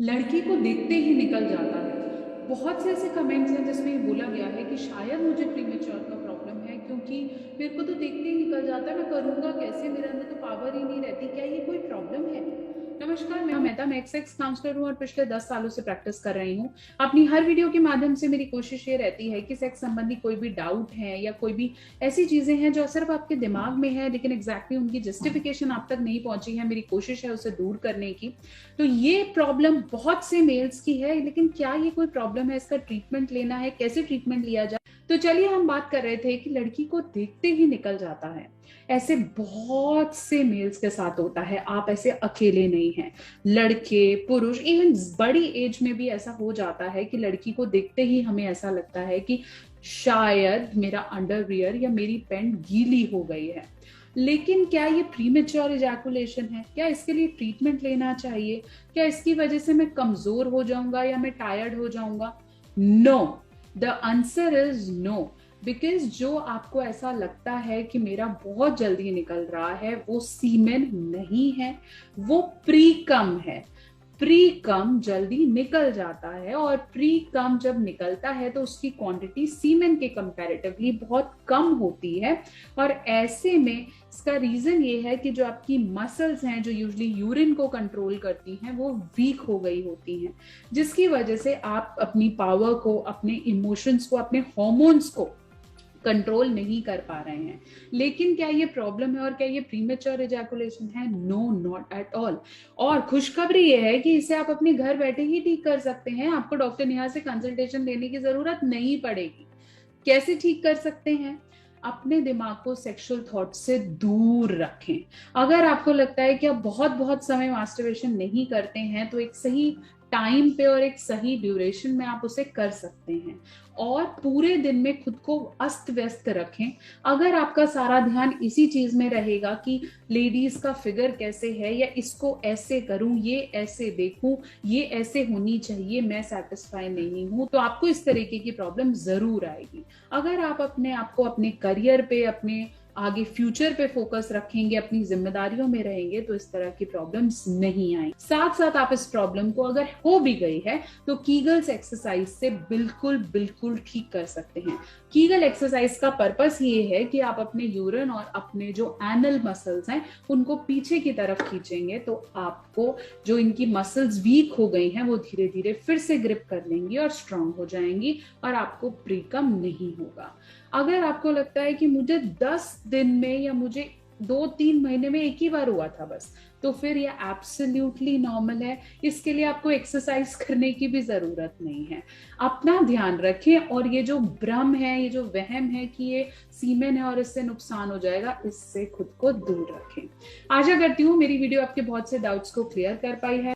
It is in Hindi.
लड़की को देखते ही निकल जाता है। बहुत से ऐसे कमेंट्स हैं जिसमें ये बोला गया है कि शायद मुझे प्रीमेच्योर का प्रॉब्लम है क्योंकि मेरे को तो देखते ही निकल जाता है, मैं करूँगा कैसे? मेरे अंदर तो पावर ही नहीं रहती। क्या ये कोई प्रॉब्लम है? नमस्कार, मैं मेहता, मैं एक सेक्स काउंसलर हूँ और पिछले 10 सालों से प्रैक्टिस कर रही हूँ। अपनी हर वीडियो के माध्यम से मेरी कोशिश ये रहती है कि सेक्स संबंधी कोई भी डाउट है या कोई भी ऐसी चीजें हैं जो सिर्फ आपके दिमाग में है लेकिन एग्जैक्टली उनकी जस्टिफिकेशन आप तक नहीं पहुंची है, मेरी कोशिश है उसे दूर करने की। तो ये प्रॉब्लम बहुत से मेल्स की है, लेकिन क्या ये कोई प्रॉब्लम है? इसका ट्रीटमेंट लेना है, कैसे ट्रीटमेंट लिया जाए? तो चलिए, हम बात कर रहे थे कि लड़की को देखते ही निकल जाता है। ऐसे बहुत से मेल्स के साथ होता है, आप ऐसे अकेले नहीं हैं। लड़के, पुरुष, इवन बड़ी एज में भी ऐसा हो जाता है कि लड़की को देखते ही हमें ऐसा लगता है कि शायद मेरा अंडरवियर या मेरी पैंट गीली हो गई है। लेकिन क्या ये प्रीमेच्योर इजैकुलेशन है? क्या इसके लिए ट्रीटमेंट लेना चाहिए? क्या इसकी वजह से मैं कमजोर हो जाऊंगा या मैं टायर्ड हो जाऊंगा? No, the answer is no. Because जो आपको ऐसा लगता है कि मेरा बहुत जल्दी निकल रहा है, वो सीमेन नहीं है, वो प्री कम है। प्री कम जल्दी निकल जाता है और प्री कम जब निकलता है तो उसकी क्वांटिटी सीमेन के कंपैरेटिवली बहुत कम होती है। और ऐसे में इसका रीजन ये है कि जो आपकी मसल्स हैं जो यूजुअली यूरिन को कंट्रोल करती हैं वो वीक हो गई होती हैं, जिसकी वजह से आप अपनी पावर को, अपने इमोशंस को, अपने हॉर्मोन्स को कंट्रोल नहीं कर पा रहे हैं। लेकिन क्या ये प्रॉब्लम है और क्या ये प्रीमेच्योर इजैकुलेशन है? No, not at all. और खुशखबरी ये है कि इसे आप अपने घर बैठे ही ठीक कर सकते हैं। आपको डॉक्टर नेहा से कंसल्टेशन लेने की जरूरत नहीं पड़ेगी। कैसे ठीक कर सकते हैं? अपने दिमाग को सेक्सुअल थॉट से दूर रखें। अगर आपको लगता है कि आप बहुत बहुत समय मास्टरबेशन नहीं करते हैं तो एक सही टाइम पे और एक सही ड्यूरेशन में आप उसे कर सकते हैं। और पूरे दिन में खुद को अस्त व्यस्त रखें। अगर आपका सारा ध्यान इसी चीज में रहेगा कि लेडीज का फिगर कैसे है, या इसको ऐसे करूं, ये ऐसे देखूं, ये ऐसे होनी चाहिए, मैं सेटिस्फाई नहीं हूं, तो आपको इस तरीके की प्रॉब्लम जरूर आएगी। अगर आप अपने आप को अपने करियर पे, अपने आगे फ्यूचर पे फोकस रखेंगे, अपनी जिम्मेदारियों में रहेंगे, तो इस तरह की प्रॉब्लम्स नहीं आएंगी। साथ साथ आप इस प्रॉब्लम को, अगर हो भी गई है, तो कीगल्स एक्सरसाइज से बिल्कुल बिल्कुल ठीक कर सकते हैं। कीगल एक्सरसाइज का पर्पस ये है कि आप अपने यूरिन और अपने जो एनल मसल्स हैं उनको पीछे की तरफ खींचेंगे, तो आपको जो इनकी मसल्स वीक हो गई हैं वो धीरे धीरे फिर से ग्रिप कर लेंगी और स्ट्रांग हो जाएंगी और आपको प्रीकम नहीं होगा। अगर आपको लगता है कि मुझे 10 दिन में या मुझे 2-3 महीने में एक ही बार हुआ था बस, तो फिर ये एब्सोल्युटली नॉर्मल है। इसके लिए आपको एक्सरसाइज करने की भी जरूरत नहीं है। अपना ध्यान रखें और ये जो भ्रम है, ये जो वहम है कि ये सीमेन है और इससे नुकसान हो जाएगा, इससे खुद को दूर रखें। आशा करती हूँ मेरी वीडियो आपके बहुत से डाउट्स को क्लियर कर पाई है।